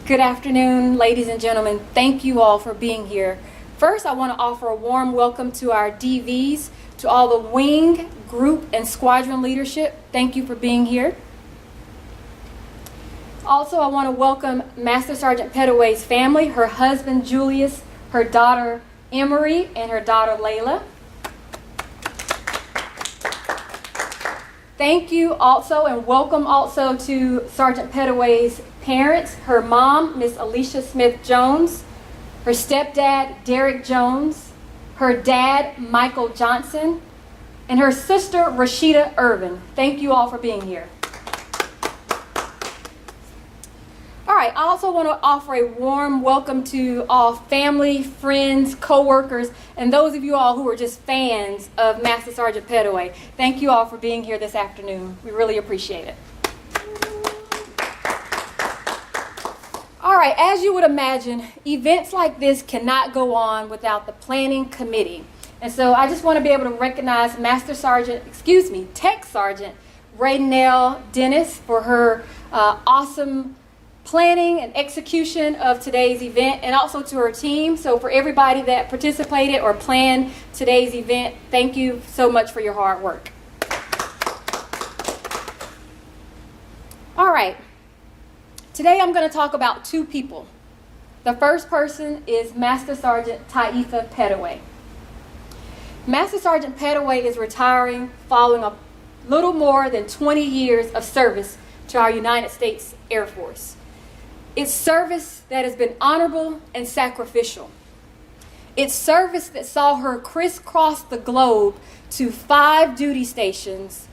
Good afternoon, ladies and gentlemen. Thank you all for being here. First, I want to offer a warm welcome to our DVs, to all the wing, group, and squadron leadership. Thank you for being here. Also, I want to welcome Master Sergeant Petaway's family, her husband Julius, her daughter Emery, and her daughter Layla. Thank you also, and welcome also to Sergeant Petaway's parents, her mom, Miss Alicia Smith-Jones, her stepdad, Derek Jones, her dad, Michael Johnson, and her sister, Rashida Irvin. Thank you all for being here. All right, I also want to offer a warm welcome to all family, friends, co-workers, and those of you all who are just fans of Master Sergeant Petaway. Thank you all for being here this afternoon. We really appreciate it. All right, as you would imagine, events like this cannot go on without the planning committee. And so I just want to be able to recognize Tech Sergeant Raynell Dennis for her awesome planning and execution of today's event, and also to her team. So for everybody that participated or planned today's event, thank you so much for your hard work. All right, today I'm going to talk about two people. The first person is Master Sergeant Taifa Petaway. Master Sergeant Petaway is retiring following a little more than 20 years of service to our United States Air Force. It's service that has been honorable and sacrificial. It's service that saw her crisscross the globe to 5 duty stations,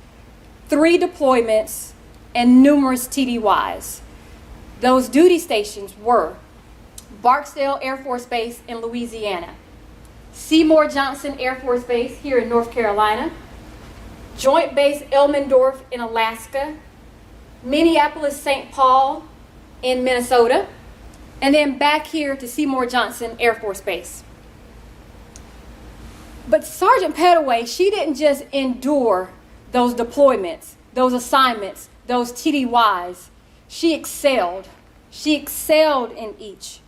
3 deployments, and numerous TDYs. Those duty stations were Barksdale Air Force Base in Louisiana, Seymour Johnson Air Force Base here in North Carolina, Joint Base Elmendorf in Alaska, Minneapolis-St. Paul in Minnesota, and then back here to Seymour Johnson Air Force Base. But Sergeant Petaway, she didn't just endure those deployments, those assignments, those TDYs. She excelled. She excelled in each.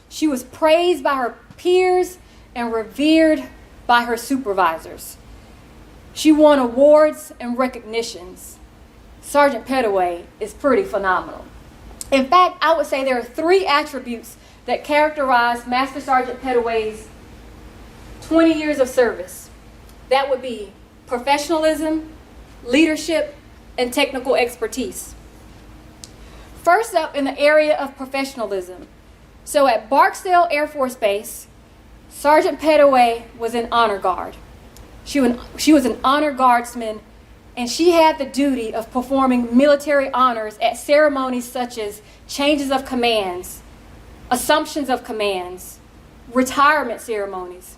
She was praised by her peers and revered by her supervisors. She won awards and recognitions. Sergeant Petaway is pretty phenomenal. In fact, I would say there are 3 attributes that characterize Master Sergeant Petaway's 20 years of service. That would be professionalism, leadership, and technical expertise. First up, in the area of professionalism. So at Barksdale Air Force Base, Sergeant Petaway was an honor guard. She was an honor guardsman, and she had the duty of performing military honors at ceremonies such as changes of commands, assumptions of commands, retirement ceremonies.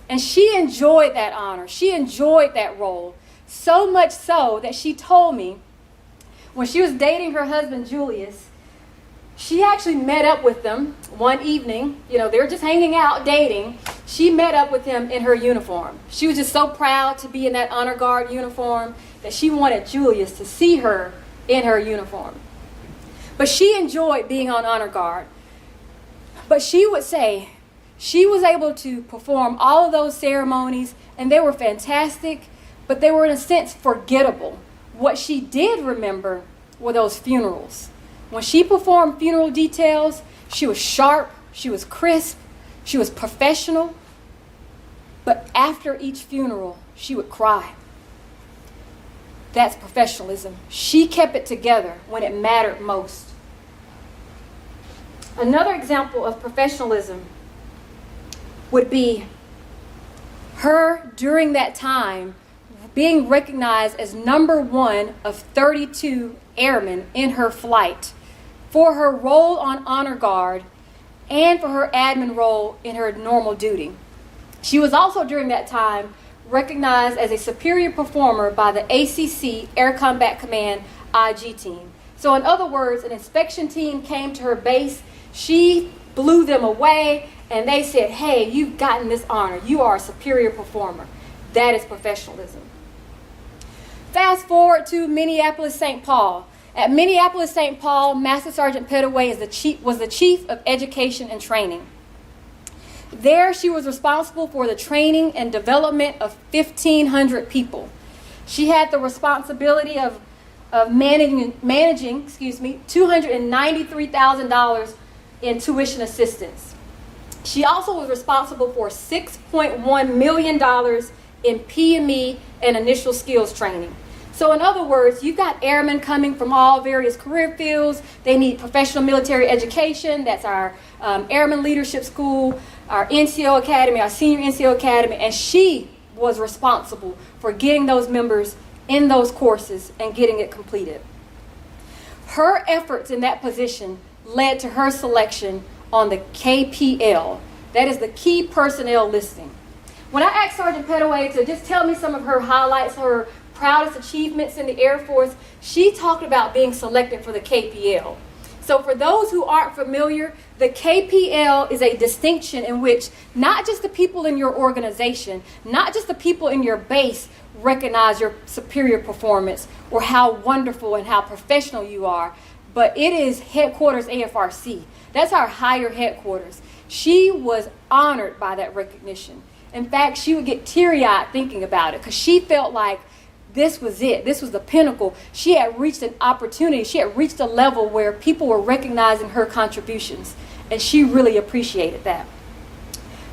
And she enjoyed that honor. She enjoyed that role, so much so that she told me when she was dating her husband Julius, she actually met up with them one evening. You know, they were just hanging out, dating. She met up with him in her uniform. She was just so proud to be in that honor guard uniform that she wanted Julius to see her in her uniform. But she enjoyed being on honor guard. But she would say she was able to perform all of those ceremonies, and they were fantastic, but they were in a sense forgettable. What she did remember were those funerals. When she performed funeral details, she was sharp, she was crisp, she was professional. But after each funeral, she would cry. That's professionalism. She kept it together when it mattered most. Another example of professionalism would be her, during that time, being recognized as number 1 of 32 airmen in her flight for her role on honor guard and for her admin role in her normal duty. She was also, during that time, recognized as a superior performer by the ACC Air Combat Command IG team. So in other words, an inspection team came to her base, she blew them away, and they said, hey, you've gotten this honor. You are a superior performer. That is professionalism. Fast forward to Minneapolis-St. Paul. At Minneapolis St. Paul, Master Sergeant Petaway was the Chief of Education and Training. There, she was responsible for the training and development of 1,500 people. She had the responsibility of managing $293,000 in tuition assistance. She also was responsible for $6.1 million in PME and initial skills training. So in other words, you've got airmen coming from all various career fields. They need professional military education. That's our Airman Leadership School, our NCO Academy, our Senior NCO Academy, and she was responsible for getting those members in those courses and getting it completed. Her efforts in that position led to her selection on the KPL. That is the key personnel listing. When I asked Sergeant Petaway to just tell me some of her highlights, her proudest achievements in the Air Force, she talked about being selected for the KPL. So for those who aren't familiar, the KPL is a distinction in which not just the people in your organization, not just the people in your base recognize your superior performance or how wonderful and how professional you are, but it is headquarters AFRC. That's our higher headquarters. She was honored by that recognition. In fact, she would get teary-eyed thinking about it because she felt like this was it. This was the pinnacle. She had reached an opportunity. She had reached a level where people were recognizing her contributions, and she really appreciated that.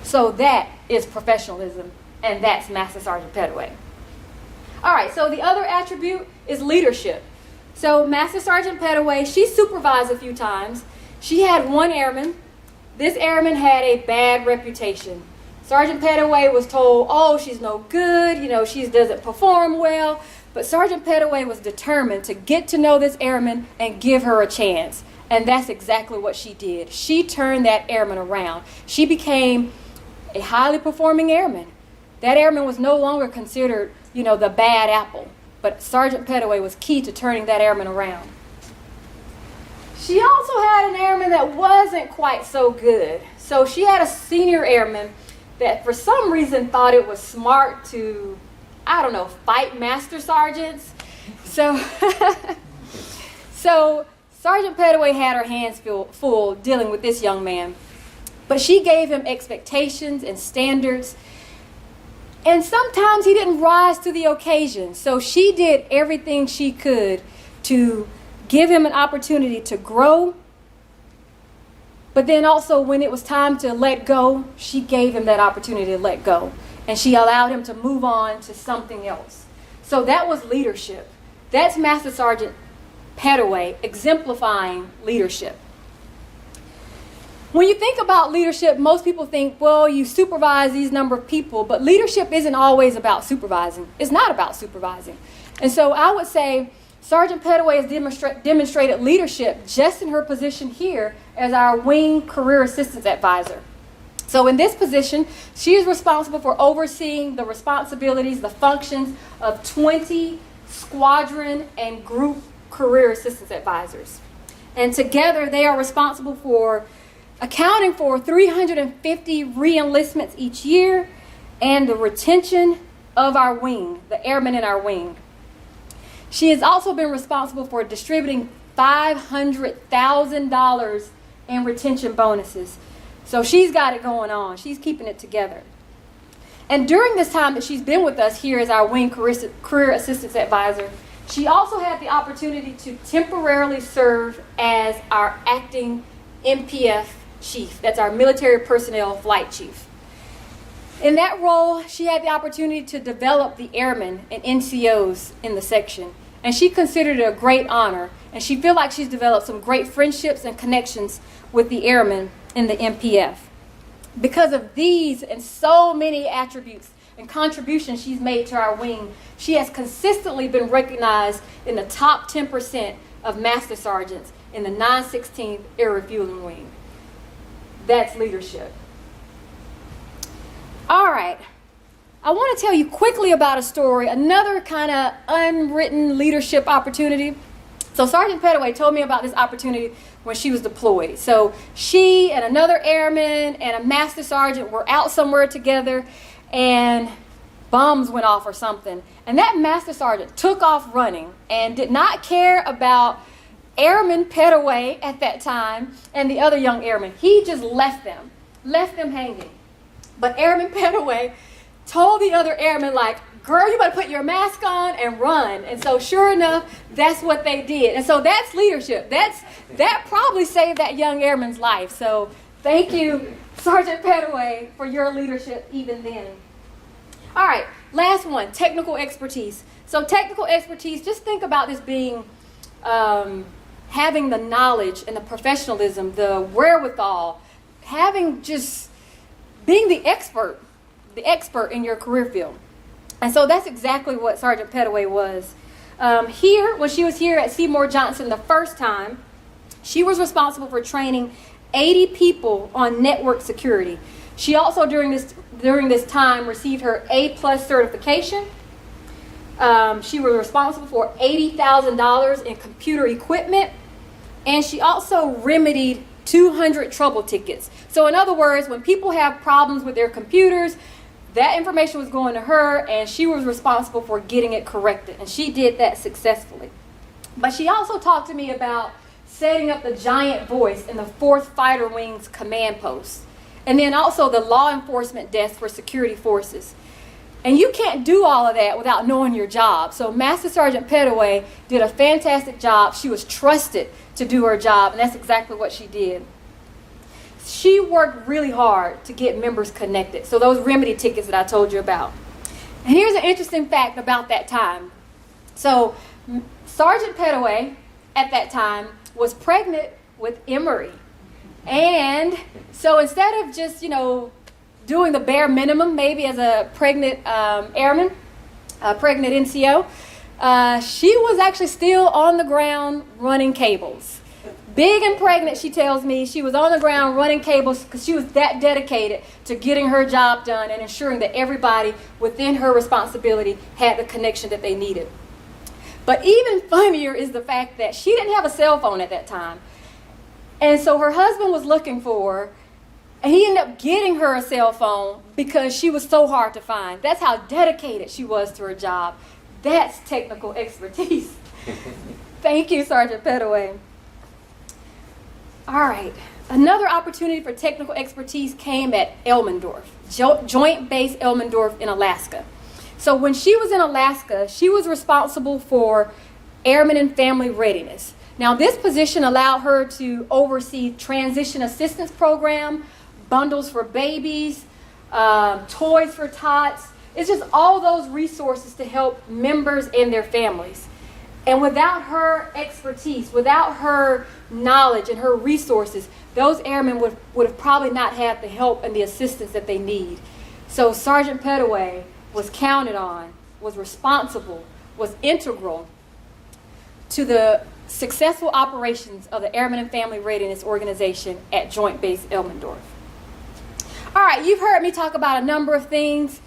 So that is professionalism, and that's Master Sergeant Petaway. All right, so the other attribute is leadership. So Master Sergeant Petaway, she supervised a few times. She had one airman. This airman had a bad reputation. Sergeant Petaway was told, oh, she's no good, she doesn't perform well. But Sergeant Petaway was determined to get to know this airman and give her a chance. And that's exactly what she did. She turned that airman around. She became a highly performing airman. That airman was no longer considered, the bad apple. But Sergeant Petaway was key to turning that airman around. She also had an airman that wasn't quite so good. So she had a senior airman that for some reason thought it was smart to, fight master sergeants. So Sergeant Petaway had her hands full dealing with this young man. But she gave him expectations and standards. And sometimes he didn't rise to the occasion. So she did everything she could to give him an opportunity to grow. But then also when it was time to let go, she gave him that opportunity to let go. And she allowed him to move on to something else. So that was leadership. That's Master Sergeant Petaway exemplifying leadership. When you think about leadership, most people think, well, you supervise these number of people, but leadership isn't always about supervising. It's not about supervising. And so I would say Sergeant Petaway has demonstrated leadership just in her position here as our Wing Career Assistance Advisor. So in this position, she is responsible for overseeing the responsibilities, the functions of 20 squadron and group career assistance advisors. And together they are responsible for accounting for 350 re-enlistments each year and the retention of our wing, the airmen in our wing. She has also been responsible for distributing $500,000 in retention bonuses. So she's got it going on. She's keeping it together. And during this time that she's been with us here as our Wing Career Assistance Advisor, she also had the opportunity to temporarily serve as our acting MPF chief. That's our Military Personnel Flight Chief. In that role, she had the opportunity to develop the airmen and NCOs in the section. And she considered it a great honor. And she feels like she's developed some great friendships and connections with the airmen in the MPF. Because of these and so many attributes and contributions she's made to our wing, she has consistently been recognized in the top 10% of master sergeants in the 916th Air Refueling Wing. That's leadership. All right. I want to tell you quickly about a story, another kind of unwritten leadership opportunity. So Sergeant Petaway told me about this opportunity when she was deployed. So she and another airman and a master sergeant were out somewhere together and bombs went off or something. And that master sergeant took off running and did not care about Airman Petaway at that time and the other young airman, he just left them hanging. But Airman Petaway told the other airmen, like, girl, you better put your mask on and run. And so sure enough, that's what they did. And so that's leadership. That probably saved that young airman's life. So thank you, Sergeant Petaway, for your leadership even then. All right, last one, technical expertise. So technical expertise, just think about this being having the knowledge and the professionalism, the wherewithal, being the expert in your career field. And so that's exactly what Sergeant Petaway was. When she was here at Seymour Johnson the first time, she was responsible for training 80 people on network security. She also, during this time, received her A+ certification. She was responsible for $80,000 in computer equipment, and she also remedied 200 trouble tickets. So in other words, when people have problems with their computers, that information was going to her, and she was responsible for getting it corrected, and she did that successfully. But she also talked to me about setting up the giant voice in the 4th Fighter Wing's command post, and then also the law enforcement desk for security forces. And you can't do all of that without knowing your job. So Master Sergeant Petaway did a fantastic job. She was trusted to do her job, and that's exactly what she did. She worked really hard to get members connected. So those remedy tickets that I told you about. And here's an interesting fact about that time. So Sergeant Petaway at that time was pregnant with Emory. And so instead of just, doing the bare minimum, maybe as a pregnant airman, a pregnant NCO, she was actually still on the ground running cables. Big and pregnant, she tells me. She was on the ground running cables because she was that dedicated to getting her job done and ensuring that everybody within her responsibility had the connection that they needed. But even funnier is the fact that she didn't have a cell phone at that time. And so her husband was looking for her, and he ended up getting her a cell phone because she was so hard to find. That's how dedicated she was to her job. That's technical expertise. Thank you, Sergeant Petaway. All right. Another opportunity for technical expertise came at Elmendorf, Joint Base Elmendorf in Alaska. So when she was in Alaska, she was responsible for airmen and family readiness. Now, this position allowed her to oversee transition assistance program, bundles for babies, toys for tots. It's just all those resources to help members and their families. And without her expertise, without her knowledge and her resources, those airmen would have probably not had the help and the assistance that they need. So Sergeant Petaway was counted on, was responsible, was integral to the successful operations of the Airmen and Family Readiness Organization at Joint Base Elmendorf. All right, you've heard me talk about a number of things.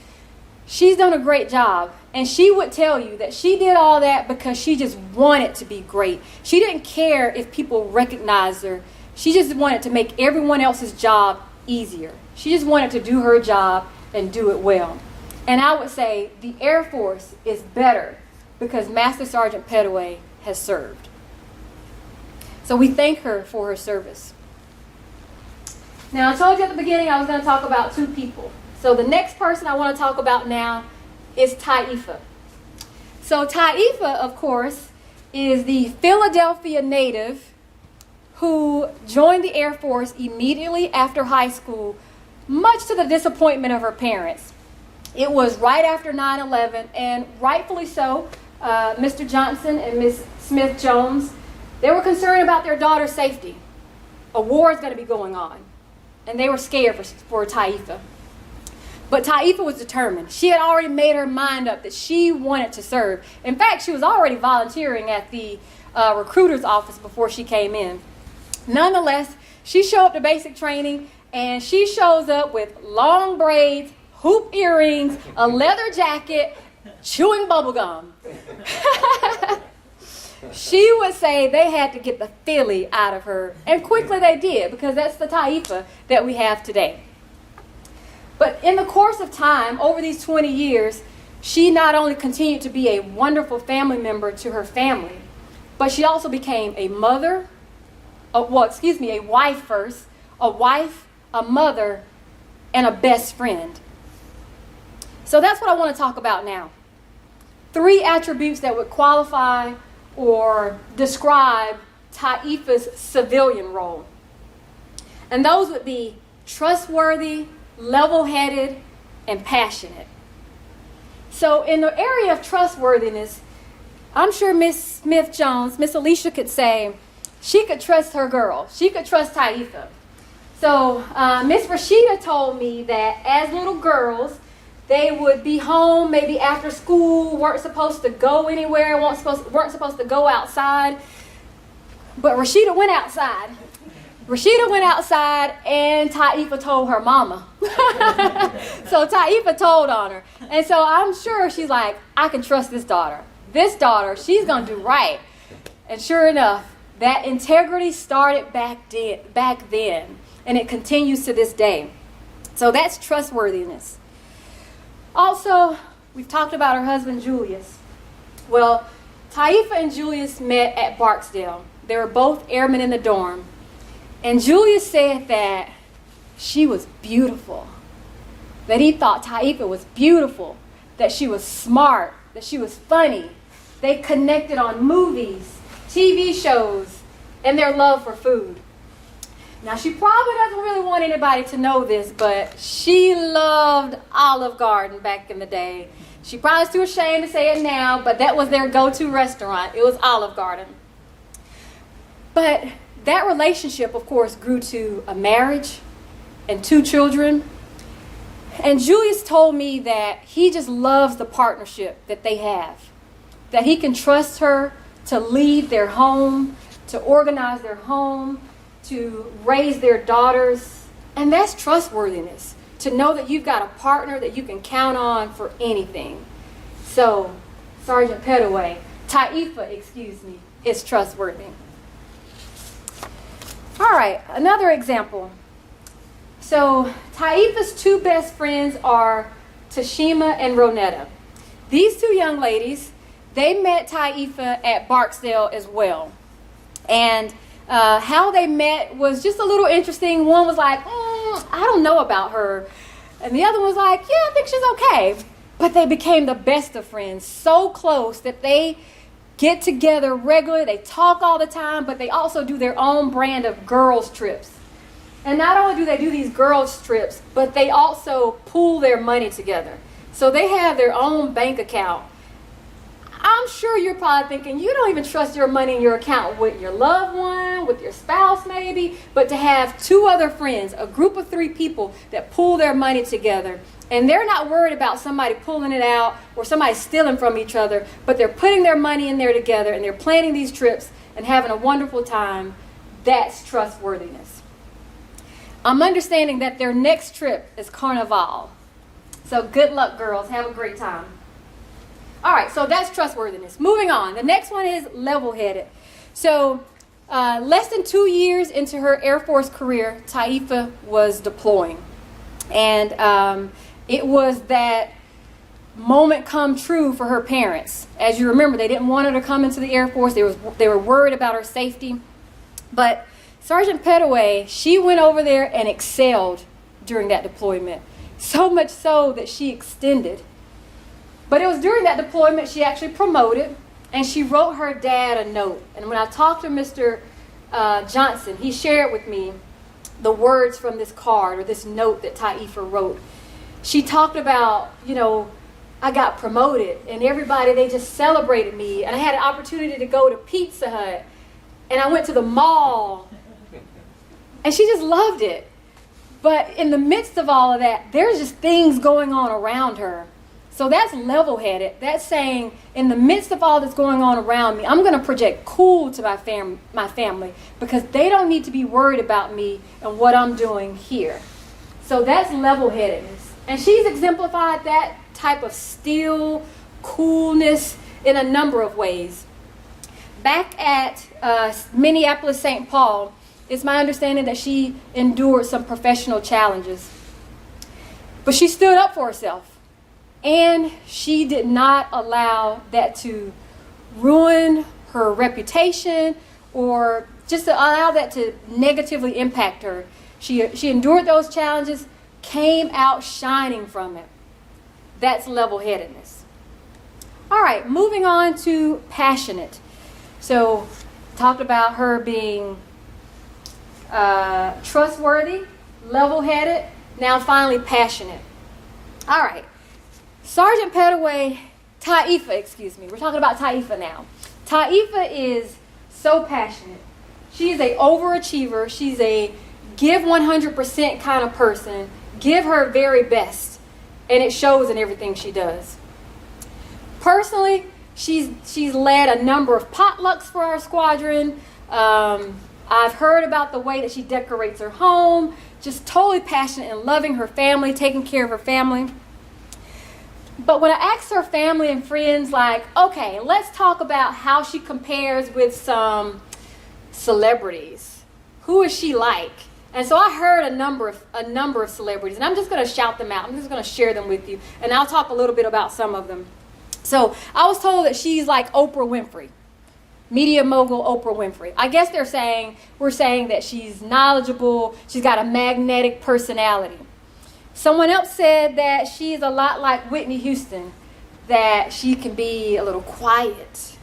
She's done a great job, and she would tell you that she did all that because she just wanted to be great. She didn't care if people recognized her. She just wanted to make everyone else's job easier. She just wanted to do her job and do it well. And I would say the Air Force is better because Master Sergeant Petaway has served. So we thank her for her service. Now, I told you at the beginning I was going to talk about two people. So the next person I want to talk about now is Taifa. So Taifa, of course, is the Philadelphia native who joined the Air Force immediately after high school, much to the disappointment of her parents. It was right after 9/11, and rightfully so. Mr. Johnson and Ms. Smith-Jones, they were concerned about their daughter's safety. A war is going to be going on, and they were scared for Taifa. But Taifa was determined. She had already made her mind up that she wanted to serve. In fact, she was already volunteering at the recruiter's office before she came in. Nonetheless, she showed up to basic training, and she shows up with long braids, hoop earrings, a leather jacket, chewing bubble gum. She would say they had to get the Philly out of her, and quickly they did, because that's the Taifa that we have today. But in the course of time, over these 20 years, she not only continued to be a wonderful family member to her family, but she also became a mother, a wife first, a mother, and a best friend. So that's what I want to talk about now. 3 attributes that would qualify or describe Taifa's civilian role. And those would be trustworthy, level-headed, and passionate. So in the area of trustworthiness, I'm sure Miss Smith-Jones, Miss Alicia could say she could trust her girl. She could trust Taifa. So Miss Rashida told me that as little girls, they would be home maybe after school, weren't supposed to go anywhere, weren't supposed to go outside. But Rashida went outside. And Taifa told her mama. So Taifa told on her. And so I'm sure she's like, I can trust this daughter. This daughter, she's going to do right. And sure enough, that integrity started back then. And it continues to this day. So that's trustworthiness. Also, we've talked about her husband, Julius. Well, Taifa and Julius met at Barksdale. They were both airmen in the dorm. And Julius said that she was beautiful. That he thought Taifa was beautiful. That she was smart. That she was funny. They connected on movies, TV shows, and their love for food. Now, she probably doesn't really want anybody to know this, but she loved Olive Garden back in the day. She probably is too ashamed to say it now, but that was their go-to restaurant. It was Olive Garden. But that relationship, of course, grew to a marriage and 2 children. And Julius told me that he just loves the partnership that they have. That he can trust her to lead their home, to organize their home, to raise their daughters. And that's trustworthiness. To know that you've got a partner that you can count on for anything. So, Sergeant Petaway, Taifa, is trustworthy. All right, another example. So, Taifa's 2 best friends are Tashima and Ronetta. These 2 young ladies, they met Taifa at Barksdale as well. And how they met was just a little interesting. One was like, I don't know about her. And the other one was like, yeah, I think she's okay. But they became the best of friends, so close that they get together regularly. They talk all the time, but they also do their own brand of girls' trips. And not only do they do these girls' trips, but they also pool their money together. So they have their own bank account. I'm sure you're probably thinking, you don't even trust your money in your account with your loved one, with your spouse maybe, but to have 2 other friends, a group of 3 people that pool their money together, and they're not worried about somebody pulling it out or somebody stealing from each other, but they're putting their money in there together and they're planning these trips and having a wonderful time. That's trustworthiness. I'm understanding that their next trip is Carnival. So good luck, girls. Have a great time. All right, so that's trustworthiness. Moving on. The next one is level-headed. So less than 2 years into her Air Force career, Taifa was deploying. And it was that moment come true for her parents. As you remember, they didn't want her to come into the Air Force. They were worried about her safety. But Sergeant Petaway, she went over there and excelled during that deployment. So much so that she extended. But it was during that deployment she actually promoted, and she wrote her dad a note. And when I talked to Mr. Johnson, he shared with me the words from this card or this note that Taifa wrote. She talked about, I got promoted, and everybody, they just celebrated me. And I had an opportunity to go to Pizza Hut, and I went to the mall, and she just loved it. But in the midst of all of that, there's just things going on around her. So that's level-headed. That's saying, in the midst of all that's going on around me, I'm going to project cool to my family because they don't need to be worried about me and what I'm doing here. So that's level-headedness. And she's exemplified that type of still coolness in a number of ways. Back at Minneapolis, St. Paul, it's my understanding that she endured some professional challenges. But she stood up for herself. And she did not allow that to ruin her reputation or just to allow that to negatively impact her. She endured those challenges, came out shining from it. That's level-headedness. All right, moving on to passionate. So, talked about her being trustworthy, level-headed, now finally passionate. All right, Sergeant Petaway, we're talking about Taifa now. Taifa is so passionate. She is an overachiever. She's a give 100% kind of person. Give her very best. And it shows in everything she does. Personally, she's led a number of potlucks for our squadron. I've heard about the way that she decorates her home. Just totally passionate and loving her family, taking care of her family. But when I asked her family and friends, like, okay, let's talk about how she compares with some celebrities. Who is she like? And so I heard a number of celebrities, and I'm just going to shout them out. I'm just going to share them with you, and I'll talk a little bit about some of them. So I was told that she's like Oprah Winfrey, media mogul Oprah Winfrey. I guess we're saying that she's knowledgeable, she's got a magnetic personality. Someone else said that she's a lot like Whitney Houston, that she can be a little quiet,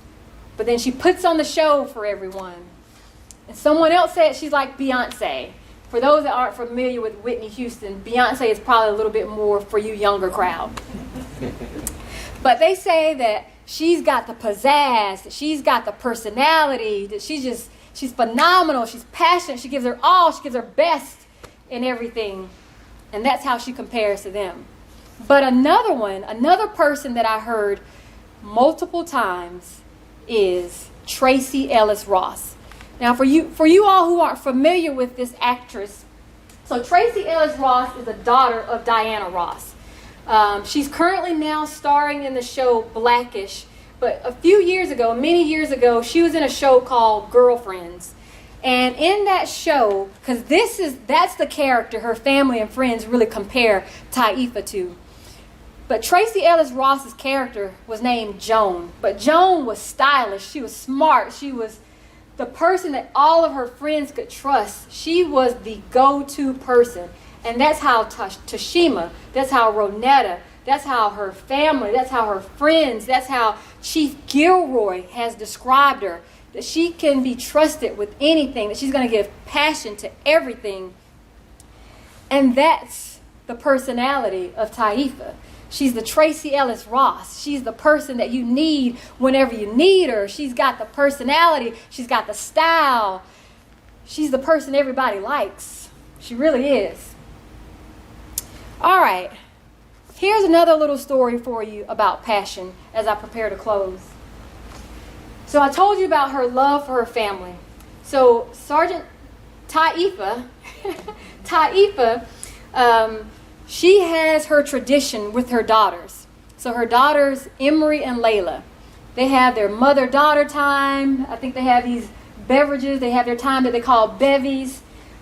but then she puts on the show for everyone. And someone else said she's like Beyonce. For those that aren't familiar with Whitney Houston, Beyonce is probably a little bit more for you younger crowd. But they say that she's got the pizzazz, that she's got the personality, that she's phenomenal, she's passionate, she gives her all, she gives her best in everything. And that's how she compares to them. But another person that I heard multiple times is Tracee Ellis Ross. Now, for you all who aren't familiar with this actress, so Tracee Ellis Ross is the daughter of Diana Ross. She's currently now starring in the show Blackish, but many years ago, she was in a show called Girlfriends. And in that show, because that's the character her family and friends really compare Taifa to. But Tracee Ellis Ross's character was named Joan. But Joan was stylish. She was smart. She was the person that all of her friends could trust. She was the go-to person. And that's how Tashima, that's how Ronetta, that's how her family, that's how her friends, that's how Chief Gilroy has described her. That she can be trusted with anything, that she's going to give passion to everything. And that's the personality of Taifa. She's the Tracee Ellis Ross. She's the person that you need whenever you need her. She's got the personality. She's got the style. She's the person everybody likes. She really is. All right. Here's another little story for you about passion as I prepare to close. So I told you about her love for her family. So Sergeant Taifa, she has her tradition with her daughters. So her daughters, Emery and Layla, they have their mother-daughter time. I think they have these beverages. They have their time that they call bevies.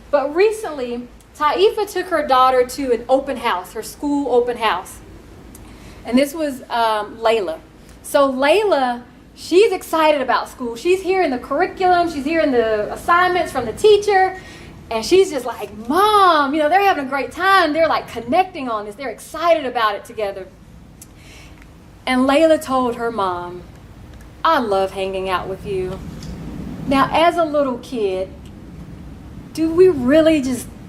But recently, Taifa took her daughter to an open house, her school open house. And this was Layla. So Layla, she's excited about school. She's hearing the curriculum. She's hearing the assignments from the teacher. And she's just like, Mom, they're having a great time. They're like connecting on this. They're excited about it together. And Layla told her mom, I love hanging out with you. Now, as a little kid, do we really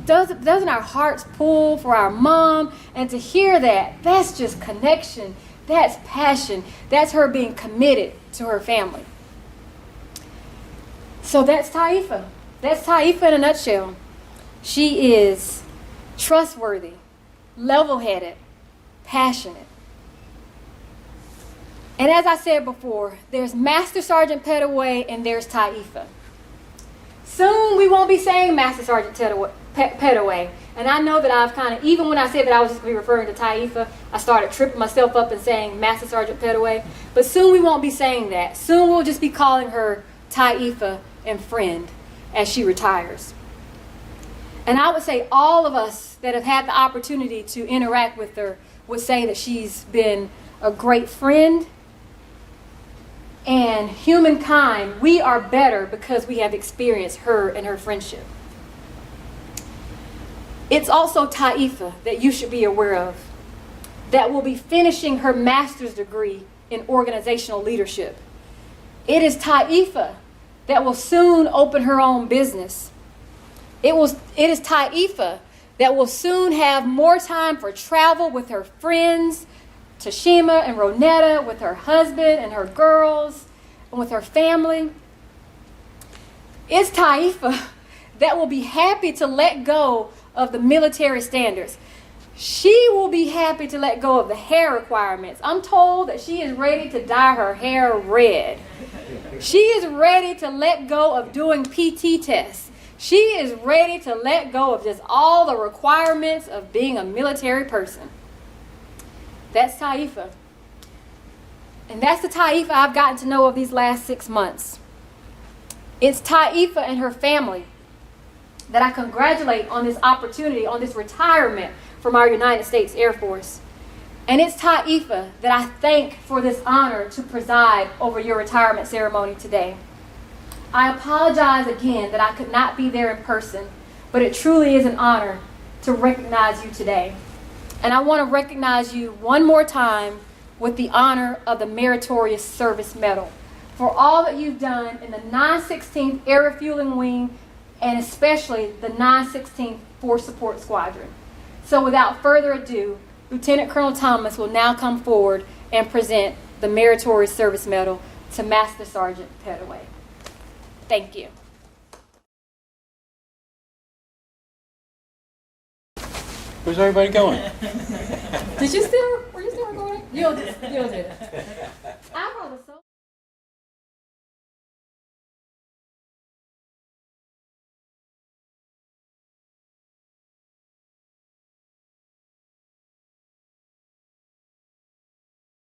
doesn't our hearts pull for our mom? And to hear that, that's just connection. That's passion. That's her being committed to her family. So that's Taifa. That's Taifa in a nutshell. She is trustworthy, level-headed, passionate. And as I said before, there's Master Sergeant Petaway and there's Taifa. Soon we won't be saying Master Sergeant Petaway. And I know that I've even when I said that I was just going to be referring to Taifa, I started tripping myself up and saying Master Sergeant Petaway. But soon we won't be saying that. Soon we'll just be calling her Taifa and friend as she retires. And I would say all of us that have had the opportunity to interact with her would say that she's been a great friend, and humankind, we are better because we have experienced her and her friendship. It's also Taifa that you should be aware of that will be finishing her master's degree in organizational leadership. It is Taifa that will soon open her own business. It is Taifa that will soon have more time for travel with her friends, Tashima and Ronetta, with her husband and her girls, and with her family. It's Taifa that will be happy to let go of the military standards. She will be happy to let go of the hair requirements. I'm told that she is ready to dye her hair red. She is ready to let go of doing PT tests. She is ready to let go of just all the requirements of being a military person. That's Taifa. And that's the Taifa I've gotten to know of these last 6 months. It's Taifa and her family that I congratulate on this opportunity, on this retirement from our United States Air Force. And it's Taifa that I thank for this honor to preside over your retirement ceremony today. I apologize again that I could not be there in person, but it truly is an honor to recognize you today. And I want to recognize you one more time with the honor of the Meritorious Service Medal for all that you've done in the 916th Air Refueling Wing and especially the 916th Force Support Squadron. So without further ado, Lieutenant Colonel Thomas will now come forward and present the Meritorious Service Medal to Master Sergeant Petaway. Thank you. Where's everybody going? Were you still recording? You did. I brought a